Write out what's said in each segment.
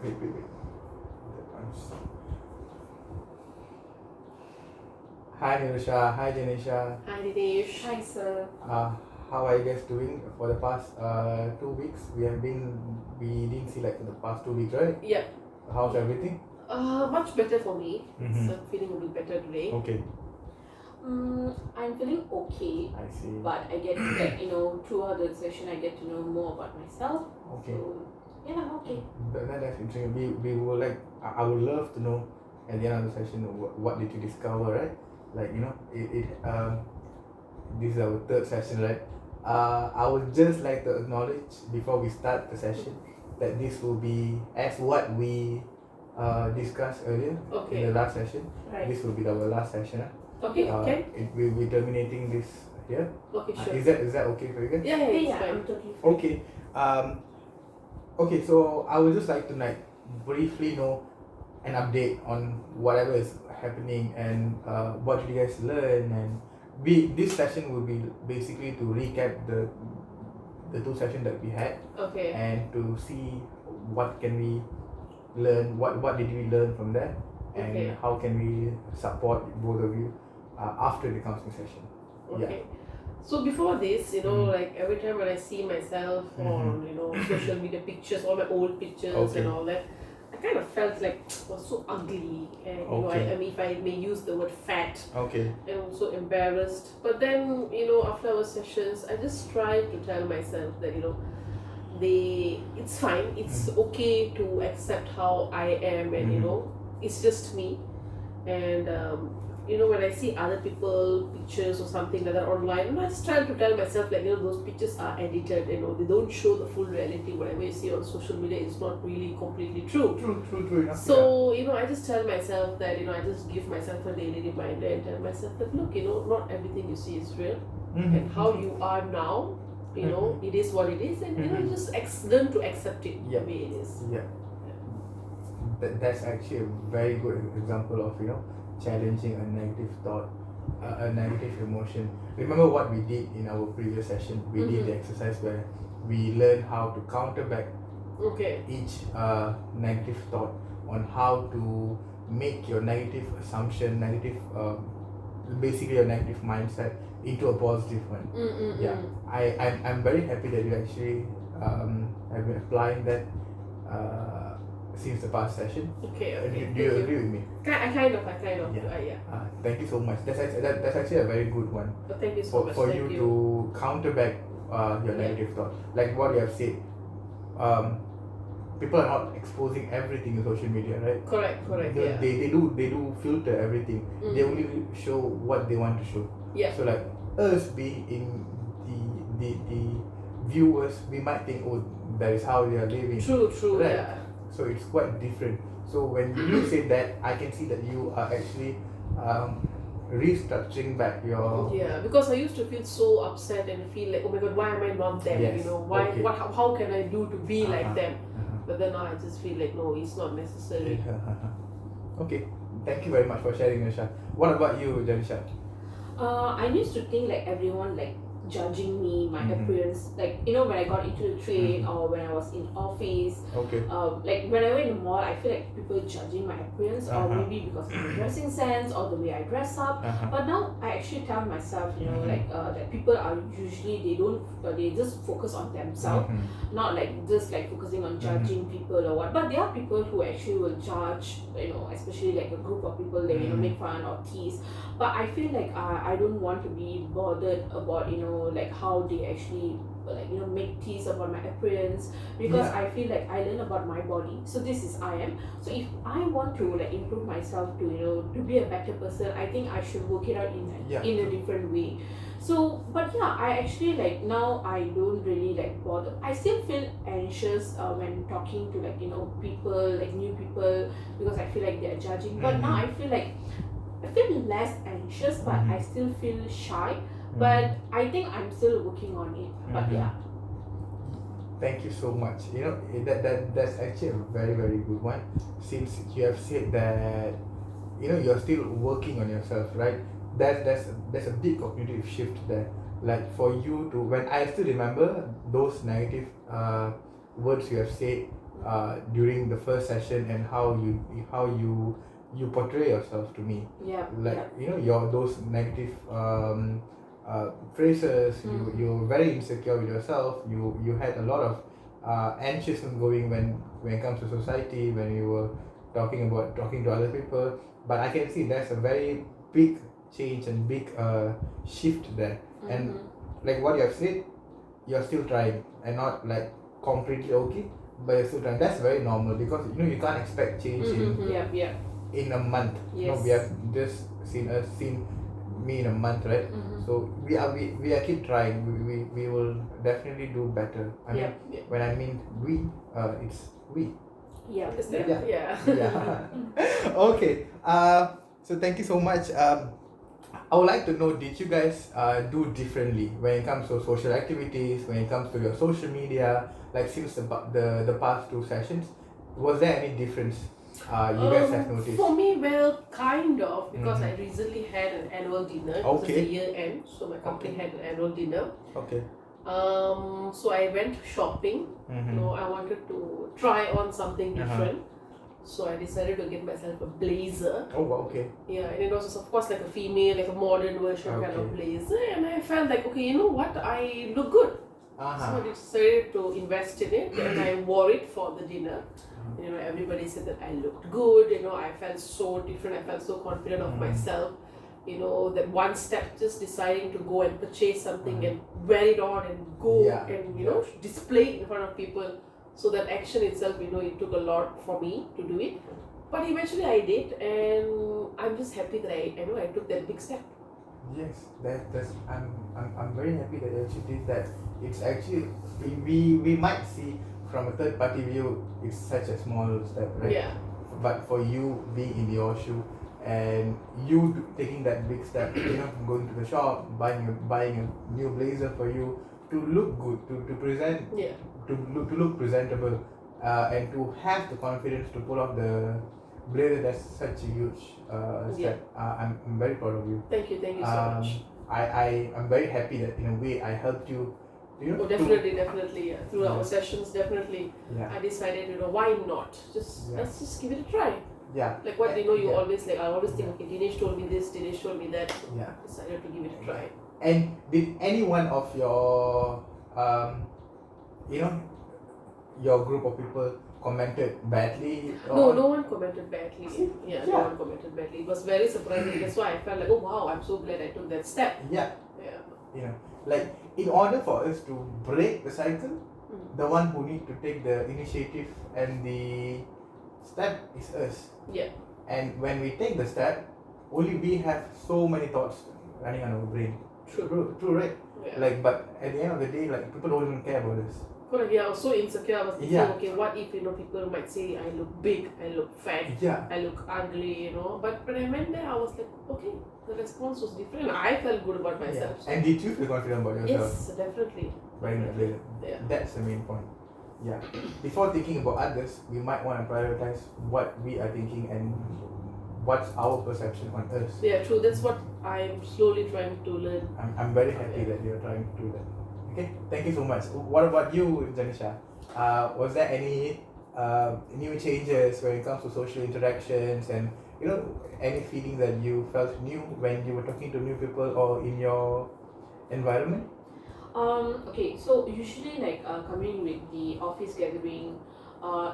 Wait. Hi Nirusha, hi Janisha. Hi Dinesh. Hi, sir. How are you guys doing for the past 2 weeks? We didn't see like for the past 2 weeks, right? Yeah. How's everything? Much better for me. Mhm. So I'm feeling a bit better today. Okay, I'm feeling okay, I see. but I get to get, throughout the session, I get to know more about myself. Okay. So, yeah, I'm okay. That's interesting. We will like I would love to know at the end of the session what did you discover, right? Like this is our third session, right? I would just like to acknowledge before we start the session that this will be as what we discussed earlier in Okay. the last session. Right. This will be our last session. Okay. Okay. We will be terminating this here. Okay. Sure. Is that okay for you guys? Yeah. It's Yeah, fine. I'm totally fine. Okay. Okay. So I would just like to like briefly know an update on whatever is happening and what did you guys learn, and this session will be basically to recap the two sessions that we had Okay. and to see what can we learn, what did we learn from that, and Okay. how can we support both of you after the counseling session. Okay. So before this, like every time when I see myself on social media pictures, all my old pictures Okay. and all that, I kind of felt like it was so ugly, and Okay. I mean, if I may use the word fat, Okay. and also embarrassed. But then, after our sessions, I just try to tell myself that, it's fine, it's okay to accept how I am, and, it's just me. And, when I see other people pictures or something like that online, I just try to tell myself, like, those pictures are edited, they don't show the full reality. Whatever you see on social media is not really completely true. True enough. So, I just tell myself that, I just give myself a daily reminder and tell myself that, look, not everything you see is real. And how you are now, it is what it is. And, just learn to accept it the way it is. Yeah. That's actually a very good example of, challenging a negative thought, a negative emotion. Remember what we did in our previous session? We did the exercise where we learned how to counter back Okay. each negative thought, on how to make your negative assumption, basically your negative mindset into a positive one. Yeah, I'm very happy that you actually have been applying that since the past session. Okay. Do you agree with me? I kind of. Yeah. Thank you so much. That's actually a very good one But thank you so much. for Thank you you. to counter back your negative thought. Like what you have said, people are not exposing everything in social media, right? Correct. Yeah. They do filter everything. They only show what they want to show. Yeah. So like us being in the viewers, we might think, oh, that is how they are living. True. Right. Yeah. So it's quite different. So when you say that, I can see that you are actually restructuring back your. Yeah, because I used to feel so upset and feel like, oh my god, why am I not them? Yes. Why? Okay. How can I do to be like Uh-huh. them? But then now I just feel like, no, it's not necessary. Okay, thank you very much for sharing, Nisha. What about you, Janisha? I used to think like everyone like judging me, my appearance, like when I got into the train or when I was in office, Okay. like when I went in the mall, I feel like people judging my appearance or maybe because of my dressing sense or the way I dress up. But now I actually tell myself, that people are usually they just focus on themselves, not like just like focusing on judging people or what. But there are people who actually will judge, especially like a group of people that make fun or tease. But I feel like I don't want to be bothered about like how they actually make tease about my appearance, because Yeah. I feel like I learn about my body, so this is I am. So if I want to like improve myself to be a better person, I think I should work it out in a different way. So but yeah, I actually like now I don't really like bother. I still feel anxious when talking to like people, like new people, because I feel like they're judging. But now I feel less anxious, but I still feel shy. But I think I'm still working on it. But yeah. Thank you so much. That's actually a very very good one. Since you have said that you're still working on yourself, right? There's a big cognitive shift there. Like for you to, when I still remember those negative words you have said during the first session, and how you portray yourself to me. Yeah. Like your those negative phrases. You're very insecure with yourself. You had a lot of anxiousness going when it comes to society, when you were talking to other people. But I can see there's a very big change and big shift there. And like what you have said, you're still trying and not like completely okay, but you're still trying. That's very normal, because you can't expect change in a month. Yes. We have just seen me in a month, right? So we are keep trying. We will definitely do better. I mean, when I mean we, it's we. Yeah. Yeah. Okay. So thank you so much. I would like to know, did you guys do differently when it comes to social activities, when it comes to your social media, like since the past 2 sessions? Was there any difference you guys have noticed? For me, well, kind of, because I recently had an annual dinner. It was a year end, so my company had an annual dinner. Okay. So I went shopping. I wanted to try on something different. So I decided to get myself a blazer. Oh, wow, okay. Yeah, and it was of course like a female, like a modern version kind of blazer. And I felt like, okay, you know what, I look good. So I decided to invest in it, and I wore it for the dinner. Everybody said that I looked good. I felt so different. I felt so confident of myself. That one step, just deciding to go and purchase something and wear it on and go and display it in front of people. So that action itself, it took a lot for me to do it, but eventually I did, and I'm just happy that I took that big step. Yes, that's I'm very happy that you actually did that. It's actually we might see from a third party view, it's such a small step, right? Yeah. But for you being in your shoe and you taking that big step, going to the shop, buying a new blazer for you to look good, to present. Yeah. To look presentable, and to have the confidence to pull off the blazer, that's such a huge step. I'm very proud of you. Thank you so much. I'm very happy that in a way I helped you. Definitely, yeah. Through our sessions, definitely. Yeah. I decided, why not? Let's just give it a try. Yeah. Like what you always I always think, okay, Dinesh told me this, Dinesh told me that. So Yeah. decided to give it a try. And did any one of your your group of people commented badly? No one commented badly. No one commented badly. It was very surprising. That's why I felt like, oh wow, I'm so glad I took that step. Yeah. Like in order for us to break the cycle, the one who need to take the initiative and the step is us. Yeah. And when we take the step, only we have so many thoughts running on our brain. True, right? Yeah. Like, but at the end of the day, like, people don't even care about us. Correct. Yeah, I was so insecure. I was thinking, okay, what if people might say I look big, I look fat, I look ugly, But when I went there, I was like, okay, the response was different. I felt good about myself. Yeah. And did you feel confident about yourself? Yes, definitely. Wearing that blazer. Yeah. That's the main point. Yeah. Before thinking about others, we might want to prioritize what we are thinking and what's our perception on us. Yeah, true. That's what I'm slowly trying to learn. I'm very happy that you're trying to do that. Okay, thank you so much. What about you, Janisha? Was there any new changes when it comes to social interactions, and any feeling that you felt new when you were talking to new people or in your environment? Okay, so usually like coming with the office gathering,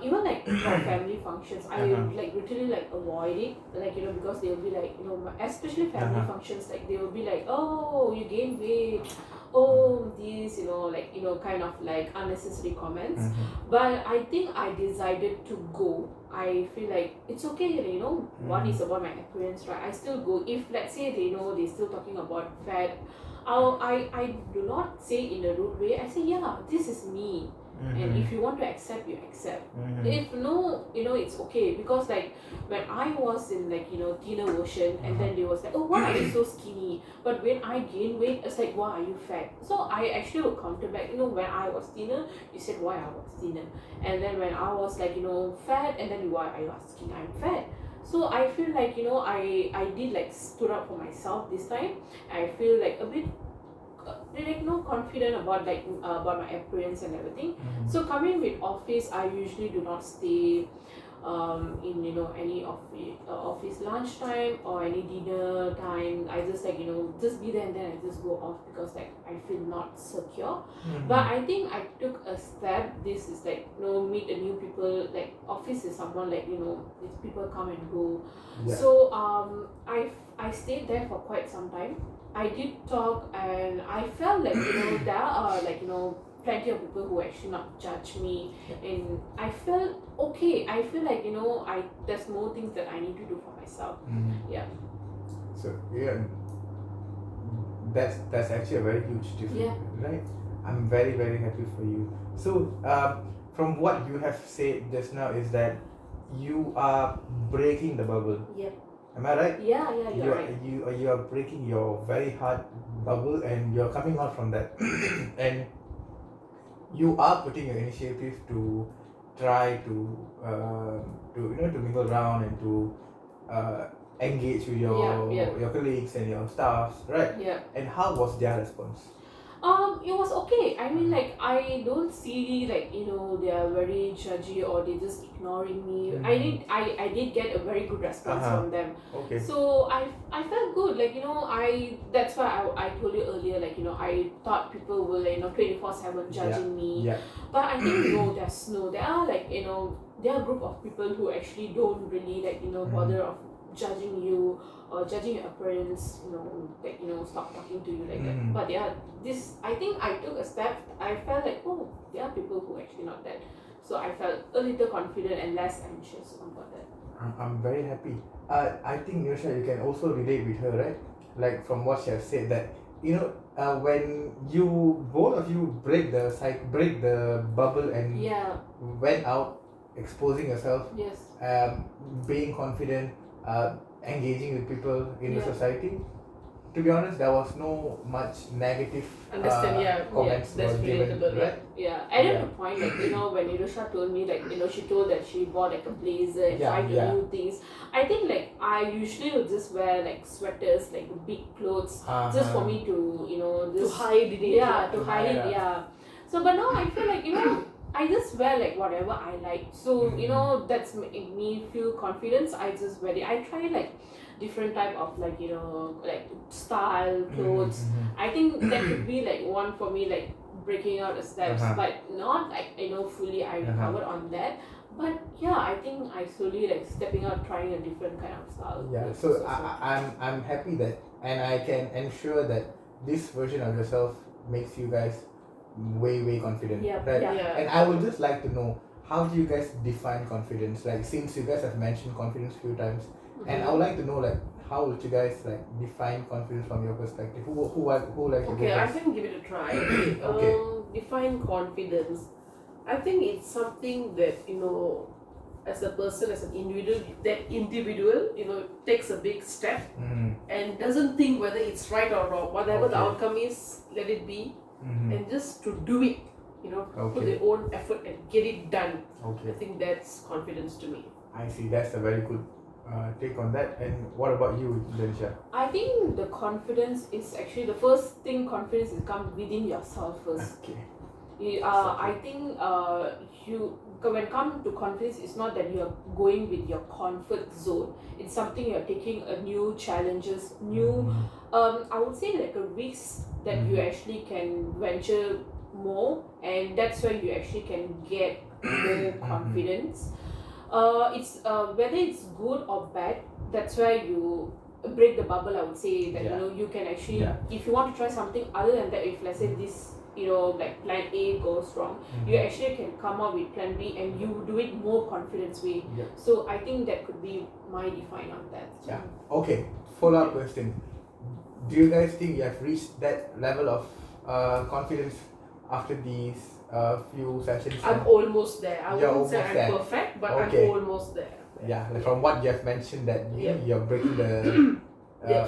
even like for family functions, I like literally like avoid it, like because they will be like especially family functions, like they will be like, oh, you gained weight, oh this, like kind of like unnecessary comments. But I think I decided to go. I feel like it's okay, one is about my appearance, right? I still go. If let's say they're still talking about fat, I do not say in a rude way. I say, yeah, this is me. And if you want to accept, you accept. If no, it's okay. Because like when I was in like thinner version, and then they was like, oh, why are you so skinny? But when I gained weight, it's like, why are you fat? So I actually would counter back. When I was thinner, you said why I was thinner, and then when I was like fat, and then why are you asking I'm fat? So I feel like I did like stood up for myself this time. I feel like a bit like confident about about my appearance and everything. So coming with office, I usually do not stay in any office lunchtime or any dinner time. I just just be there and then I just go off because I feel not secure. But I think I took a step. This is meet the new people. Office is someone it's people come and go. So I stayed there for quite some time. I did talk and I felt there are plenty of people who actually not judge me, and I felt okay. I feel there's more things that I need to do for myself. So that's actually a very huge difference, right? I'm very very happy for you. So from what you have said just now is that you are breaking the bubble. Am I right? Yeah, you're right. You are breaking your very hard bubble and you're coming out from that and you are putting your initiative to try to to mingle around and to engage with your colleagues and your staffs, right? And how was their response? It was okay. I mean, I don't see they are very judgy or they just ignoring me. I did get a very good response from them. Okay. So I felt good. That's why I told you earlier. I thought people will 24/7 judging me. But I think there are there are a group of people who actually don't really bother of judging you or judging your appearance, stop talking to you like that. But I think I took a step. I felt there are people who actually not that. So I felt a little confident and less anxious about that. I'm very happy. I think Nirosha, you can also relate with her, right? From what she has said that when you both of you break the bubble and went out, exposing yourself, being confident, engaging with people in the society. To be honest, there was no much negative comments that's were given, relatable, right? At the point when Nirosha told me she told that she bought a blazer and tried to do things. I think I usually would just wear sweaters, big clothes, just for me to to hide it. to hide it. So but now I feel I just wear whatever I like. So that's make me feel confidence. I just wear it. I try different type of style clothes. I think that could be one for me breaking out the steps, but not fully I recovered on that. But I think I slowly stepping out, trying a different kind of style. So I'm happy that, and I can ensure that this version of yourself makes you guys way confident, right? And I would just like to know, how do you guys define confidence? Since you guys have mentioned confidence a few times, and I would like to know how would you guys define confidence from your perspective? Who like to Okay, go I first? can give it a try. Okay. Define confidence. I think it's something that as a person, as an individual, takes a big step and doesn't think whether it's right or wrong. Whatever the outcome is, let it be, and just to do it. Put their own effort and get it done. I think that's confidence to me. I see. That's a very good take on that. And what about you, Denisha? I think the confidence is actually the first thing. Confidence is come within yourself first. Okay. I think when it comes to confidence, it's not that you're going with your comfort zone. It's something you're taking a new challenges, new I would say a risk that you actually can venture more, and that's where you actually can get more confidence. It's whether it's good or bad, that's where you break the bubble. I would say that you can actually if you want to try something other than that, if let's say this plan A goes wrong, you actually can come up with plan B and you do it more confidence way. So I think that could be my define on that. Okay, follow-up question. Do you guys think you have reached that level of confidence after these few sessions? I'm almost there. I wouldn't say I'm there. perfect, but I'm almost there. From what you have mentioned that you're breaking the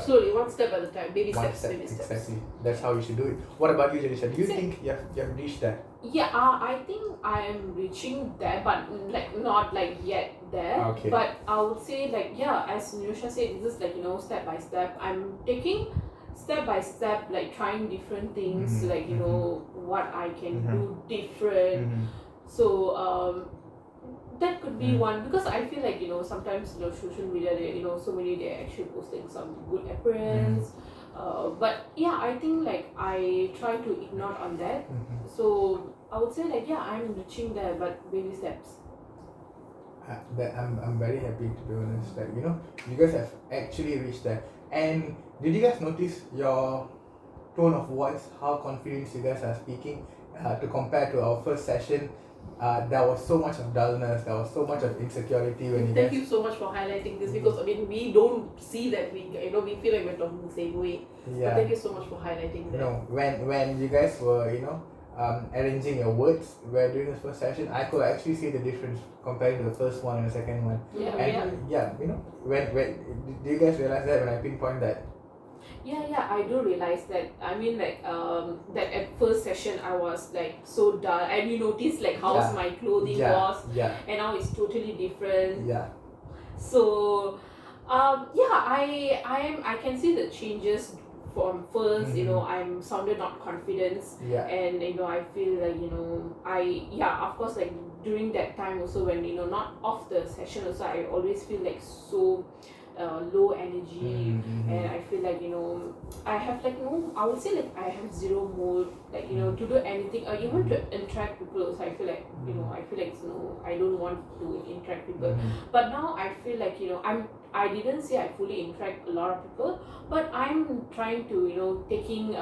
slowly, one step at a time, baby one steps, step, baby steps. exactly. That's how you should do it. What about you, Janisha? Do you think you have reached that? I think I am reaching there, but not yet there. Okay. But I would say as Nirosha said, this is step by step. I'm taking step by step, like trying different things, Mhm, like you mhm. know what I can Mhm. do different. So that could be one, because I feel like you know sometimes you know social media, they, you know so many, they're actually posting some good appearance. But yeah, I think like I try to ignore on that. So I would say like yeah, I'm reaching there, but baby steps. That I'm very happy, to be honest, that you guys have actually reached there. And did you guys notice your tone of voice, how confident you guys are speaking, to compare to our first session? There was so much of dullness, there was so much of insecurity when you Thank guys. you so much for highlighting this, because I mean we don't see that, we we feel like we're talking the same way. But thank you so much for highlighting that. When you guys were arranging your words where during the first session, I could actually see the difference comparing to the first one and the second one. Yeah, And when do you guys realize that when I pinpoint that? yeah, I do realize that. I mean, like, that at first session I was like so dull, and you notice like how's my clothing was, and now it's totally different. So, I can see the changes from first. You know, I'm sounded not confident, and you know, I feel like of course, like during that time also, when not off the session also, I always feel like so low energy, and I feel like I have like no, I would say like I have zero mood, like to do anything or even to interact with people also. I feel like I feel like no, I don't want to interact with people. But now I feel like I didn't say I fully interact a lot of people, but I'm trying to taking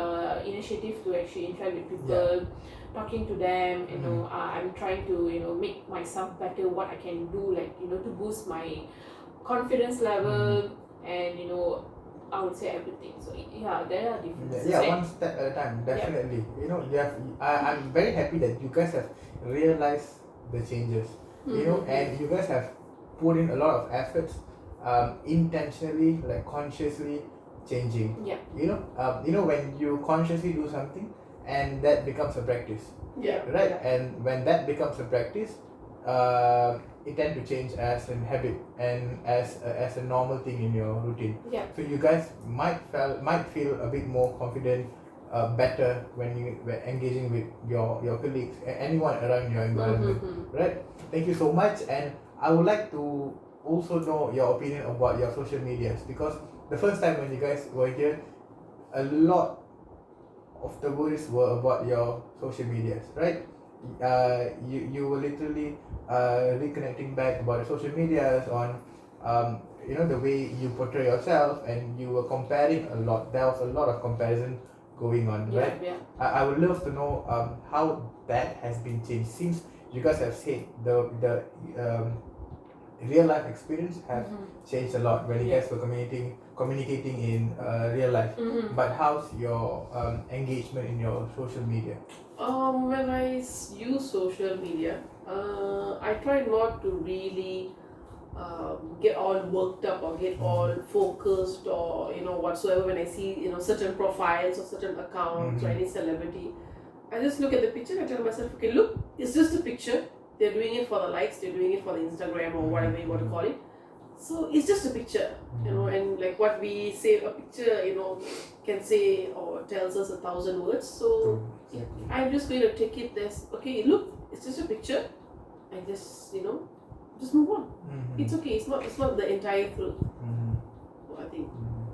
initiative to actually interact with people, talking to them. I'm trying to make myself better, what I can do, like to boost my confidence level, and I would say everything. So yeah, there are differences. One step at a time, definitely. I'm very happy that you guys have realized the changes. And you guys have put in a lot of efforts, intentionally, like consciously changing. When you consciously do something and that becomes a practice, right? And when that becomes a practice, it tend to change as a habit and as a normal thing in your routine. So you guys might feel a bit more confident, better when you were engaging with your colleagues, anyone around your environment, right? Thank you so much, and I would like to also know your opinion about your social medias, because the first time when you guys were here, a lot of the worries were about your social medias, right? You were literally reconnecting back about social medias on the way you portray yourself, and you were comparing a lot. There was a lot of comparison going on, right? I would love to know how that has been changed, since you guys have said the real life experience have changed a lot when you guys were communicating in real life. But how's your engagement in your social media? When I use social media, I try not to really get all worked up or get all focused or whatsoever when I see certain profiles or certain accounts or any celebrity. I just look at the picture and tell myself, okay, look, it's just a picture. They're doing it for the likes, they're doing it for the Instagram or whatever you want to call it. So it's just a picture, and like what we say, a picture, can say or tells us 1,000 words. So I'm just going to take it as, okay, look, it's just a picture, and just just move on. It's okay. It's not the entire truth. So I think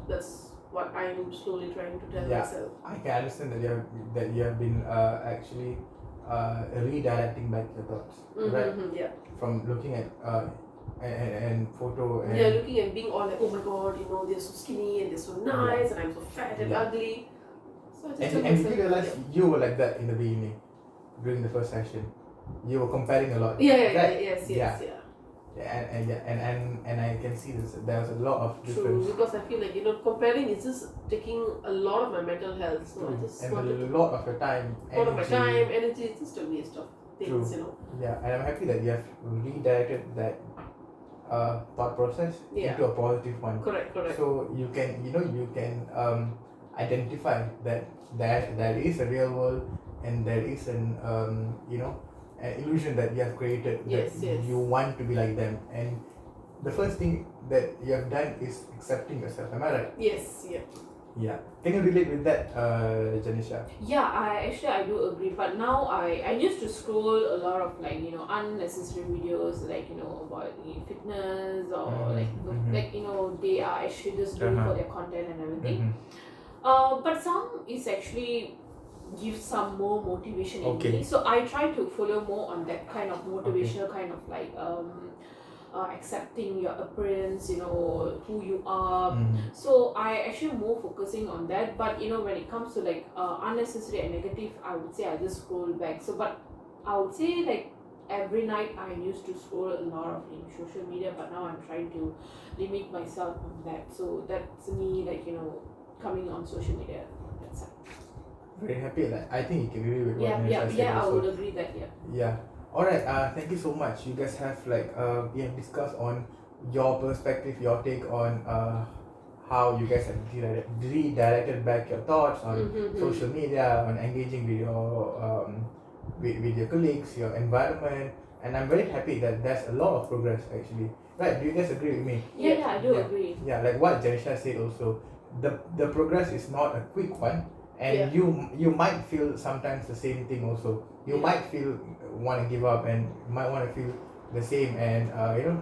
that's what I'm slowly trying to tell myself. I can understand that you have been actually redirecting back your thoughts, right? From looking at and photo and looking and being all like, oh my god, they're so skinny and they're so nice, and I'm so fat and ugly. So I just and did you realize you were like that in the beginning during the first session? You were comparing a lot. Yes. And I can see this. There's a lot of difference. True, because I feel like comparing is just taking a lot of my mental health. So I just and a lot of your time, energy. It's just a waste of things. Yeah, and I'm happy that you have redirected that thought process into a positive one. Correct. So you can identify that there is a real world, and there is an an illusion that you have created, that you want to be like them. And the first thing that you have done is accepting yourself. Am I right? Yes. Yeah. Can you relate with that, Janisha? Yeah, I do agree. But now I used to scroll a lot of like unnecessary videos like about fitness or like they are actually just doing for their content and everything. But some is actually give some more motivation in me. So I try to follow more on that kind of motivational kind of like accepting your appearance, who you are. So I actually more focusing on that. But when it comes to like unnecessary and negative, I would say I just scroll back. So but I would say like every night I used to scroll a lot of in social media, but now I'm trying to limit myself on that. So that's me like coming on social media. That's it. Very happy. Like I think you can agree with what Nisha said I also. would agree that Yeah. Alright, thank you so much. You guys have like we have discussed on your perspective, your take on how you guys have redirected back your thoughts on social media, on engaging with your with your colleagues, your environment, and I'm very happy that there's a lot of progress actually. Right? Do you guys agree with me? Yeah, I do agree. Yeah, like what Janisha said also, the progress is not a quick one, and you might feel sometimes the same thing also. You might feel want to give up and might want to feel the same and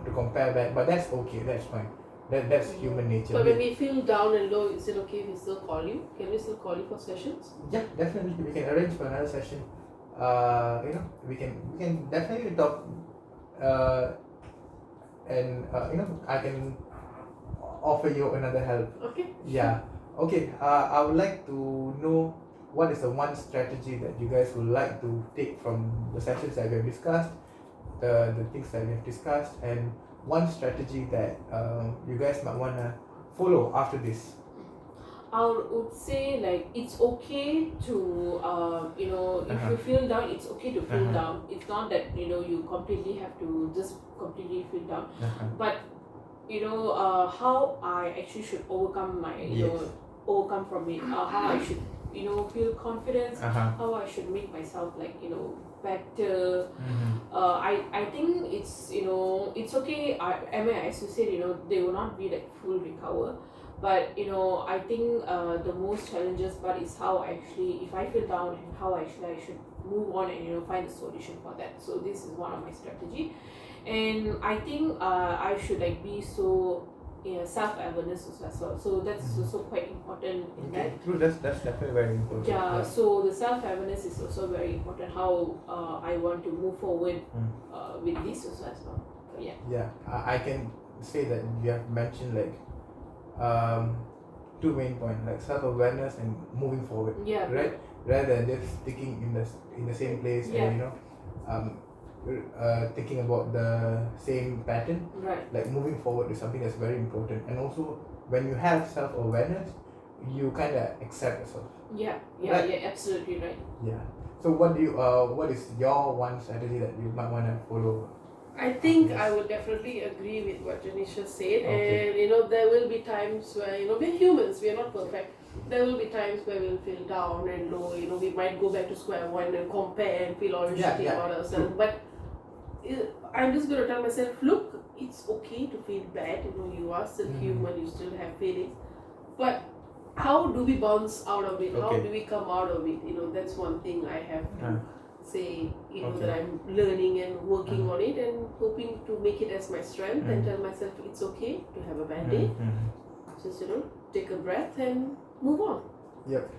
to compare back, but that's okay, that's fine. That's human nature. But when we feel down and low, is it okay if we still call you? Can we still call you for sessions? Yeah, definitely we can arrange for another session. We can definitely talk and I can offer you another help. Okay. Yeah. Okay. I would like to know what is the one strategy that you guys would like to take from the sessions that we have discussed, the things that we have discussed, and one strategy that you guys might wanna follow after this. I would say like it's okay to if you feel down, it's okay to feel down. It's not that you completely have to just completely feel down, but how I actually should overcome my overcome from it, how I should feel confidence, how I should make myself like better. I think it's it's okay. As you said, they will not be like full recover, but I think the most challenges part is how actually if I feel down and how actually I should move on and find a solution for that. So this is one of my strategy, and I think I should like be so self-awareness as well. So that's also quite important in that. True. That's definitely very important. Yeah. So the self-awareness is also very important. How I want to move forward with this also as well. So, yeah. Yeah. I can say that you have mentioned like two main points, like self-awareness and moving forward. Yeah. Right. Rather than just sticking in the same place and thinking about the same pattern. Right. Like moving forward is something that's very important, and also when you have self-awareness, you kind of accept yourself. Yeah. Absolutely right. Yeah. So what is your one strategy that you might want to follow? I think I would definitely agree with what Janisha said, and there will be times where we're humans, we are not perfect. There will be times where we'll feel down and low. We might go back to square one and compare and feel all shitty about ourselves. But I'm just gonna tell myself, look, it's okay to feel bad. You are still human. You still have feelings, but how do we bounce out of it? How do we come out of it? That's one thing I have to say. That I'm learning and working on it and hoping to make it as my strength and tell myself it's okay to have a bad day. Just take a breath and move on. Yep.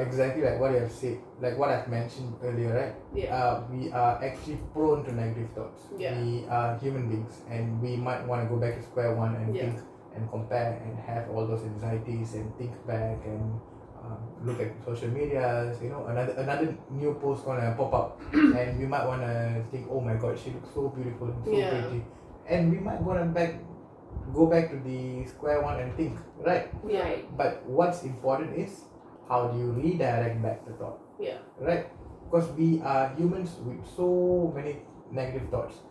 Exactly like what you have said, like what I've mentioned earlier, right? Yeah. We are actually prone to negative thoughts. Yeah. We are human beings, and we might want to go back to square one and think and compare and have all those anxieties and think back and look at social medias. Another new post gonna pop up, and we might wanna think, oh my god, she looks so beautiful and so pretty, and we might wanna go back to the square one and think, right? Yeah. But what's important is how do you redirect back the thought? Yeah. Right? Because we are humans with so many negative thoughts.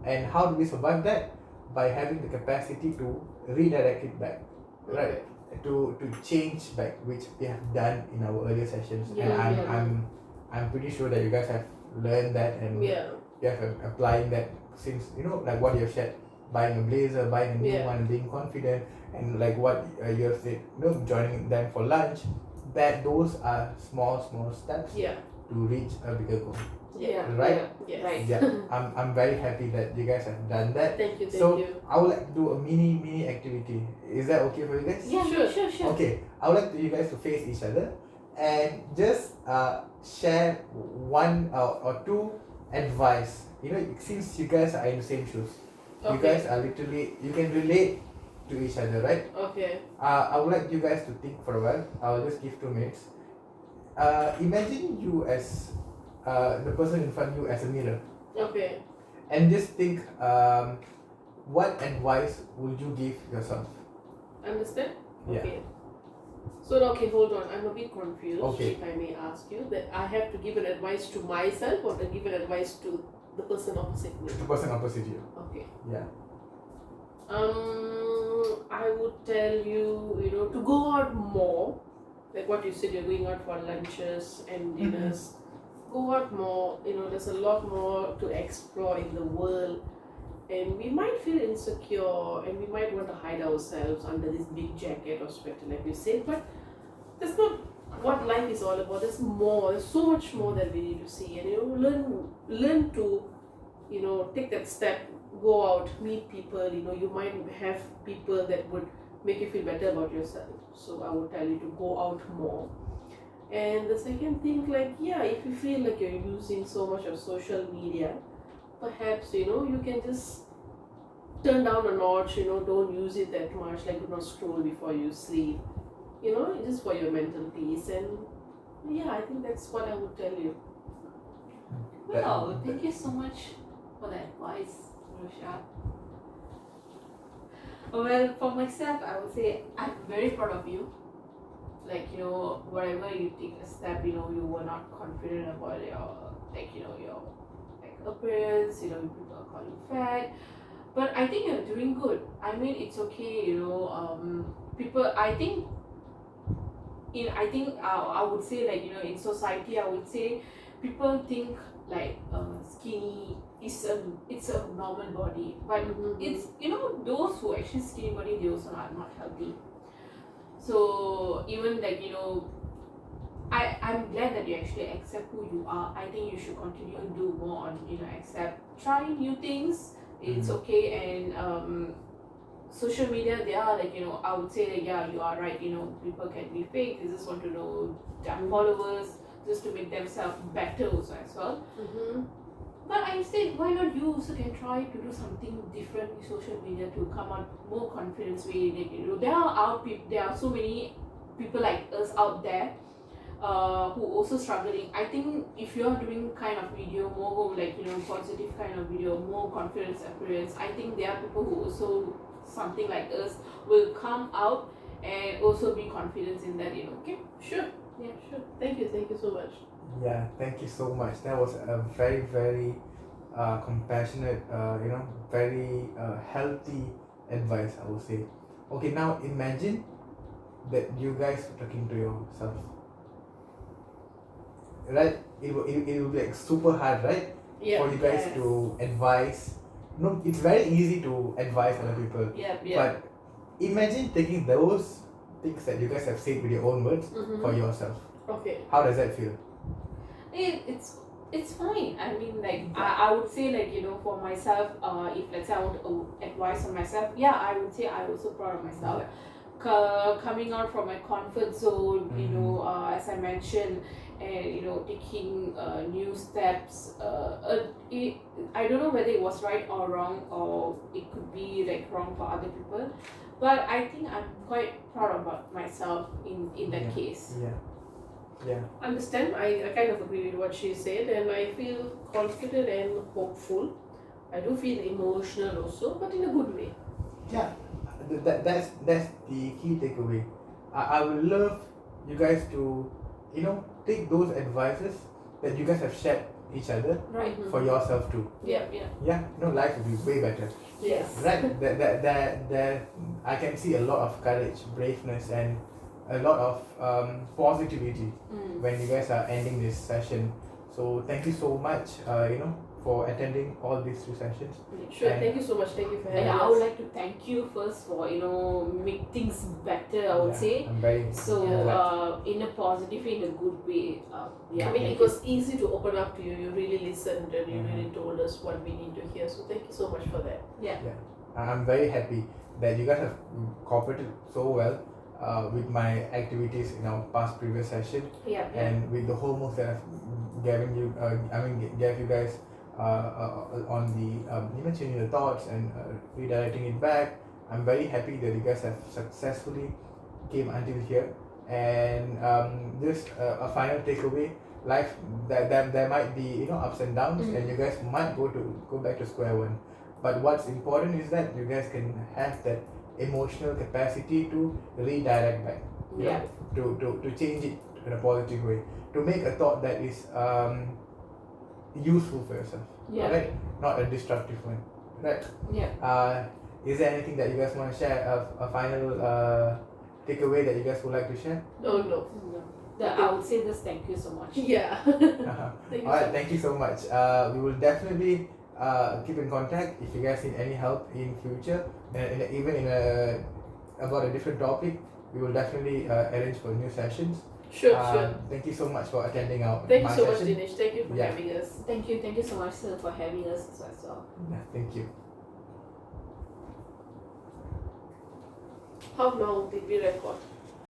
And how do we survive that? By having the capacity to redirect it back. Right? To change back, which we have done in our earlier sessions. And I'm pretty sure that you guys have learned that and you have applied that since like what you have shared. buying a blazer, buying a new Yeah. one, being confident, and like what you have said, joining them for lunch. Those are small steps Yeah. to reach a bigger goal. Yeah. Right? Yes. Right. Yeah, I'm very happy that you guys have done that. Thank you. So I would like to do a mini activity. Is that okay for you guys? Yeah, Sure. sure. Okay, I would like you guys to face each other and just share one or two advice. Since you guys are in the same shoes, you Okay. guys are literally, you can relate to each other, right? Okay. I would like you guys to think for a while. I'll just give 2 minutes. Imagine you as the person in front of you as a mirror, Okay. and just think, what advice would you give yourself? Understand? Yeah. Okay. So okay, hold on. I'm a bit confused. Okay. If I may ask you, that I have to give an advice to myself or to give an advice to the person opposite me? The person opposite you. Okay. Yeah. I would tell you, to go out more. Like what you said, you're going out for lunches and dinners. Go out more. There's a lot more to explore in the world, and we might feel insecure, and we might want to hide ourselves under this big jacket or sweater, like you said. But that's not what life is all about. There's more. There's so much more that we need to see, and learn to, take that step. Go out, meet people. You might have people that would make you feel better about yourself. So I would tell you to go out more. And the second thing, if you feel like you're using so much of social media, perhaps you can just turn down a notch. Don't use it that much. Like, do not scroll before you sleep. Just for your mental peace. And yeah, I think that's what I would tell you. Well, thank you so much for the advice, Rosha. Well, for myself, I would say I'm very proud of you. Like, wherever you take a step, you were not confident about your appearance, people call you fat. But I think you're doing good. I mean, it's okay, people, I would say, in society, I would say people think like skinny it's a normal body, but it's those who actually skinny body, they also are not healthy. So even I'm glad that you actually accept who you are. I think you should continue to do more on try new things. It's okay. And social media, they are I would say that yeah, you are right, people can be fake. They just want to know their followers just to make themselves better also as well. But I said, why not you also can try to do something different with social media to come out more confidence way. There are so many people like us out there who also struggling. I think if you're doing kind of video more positive kind of video, more confidence appearance, I think there are people who also something like us will come out and also be confident in that. Okay, Sure. Yeah, sure. Thank you so much. Yeah, thank you so much. That was a very, very compassionate, very healthy advice, I would say. Okay, now imagine that you guys are talking to yourself. Right? It will be like super hard, right? Yeah. For you guys Yes. to advise. It's very easy to advise other people. yeah. But imagine taking those things that you guys have said with your own words for yourself. Okay. How does that feel? It's fine. I mean, I would say for myself, if let's say I want to advise on myself, yeah, I would say I'm also proud of myself. Coming out from my comfort zone, as I mentioned, and taking new steps. I don't know whether it was right or wrong, or it could be wrong for other people, but I think I'm quite proud about myself in that case. Yeah. Understand? I kind of agree with what she said, and I feel confident and hopeful. I do feel emotional also, but in a good way. Yeah, that's the key takeaway. I would love you guys to take those advices that you guys have shared each other Right. for yourself too. Yeah. Life will be way better. Yes. Right? that I can see a lot of courage, braveness, and a lot of positivity when you guys are ending this session. So thank you so much, for attending all these 2 sessions. Sure, And- thank you so much. Thank you for having Yeah, us. I would like to thank you first for make things better. I would say. I'm very So glad. in a positive, in a good way. Yeah. I mean, thank it was easy to open up to you. You really listened and you Mhm. really told us what we need to hear. So thank you so much for that. I'm very happy that you guys have cooperated so well with my activities in our previous session, Yeah. and with the homework that I've given you. Gave you guys on the changing the thoughts and redirecting it back. I'm very happy that you guys have successfully came until here. And just a final takeaway: life, that there might be ups and downs, and you guys might go back to square one. But what's important is that you guys can have that emotional capacity to redirect back, Yeah. to change it in a positive way, to make a thought that is useful for yourself, Yeah. right? Not a destructive one, right? Yeah. Is there anything that you guys want to share? A final takeaway that you guys would like to share? No. No. I would say this. Thank you so much. Yeah. Thank you Alright, so thank you so much. We will definitely keep in contact if you guys need any help in future, and even about a different topic. We will definitely arrange for new sessions. Sure. Thank you so much for attending our Thank you my so much, session. Dinesh. Thank you for Yeah. having us. Thank you so much, sir, for having us as well. Yeah, thank you. How long did we record?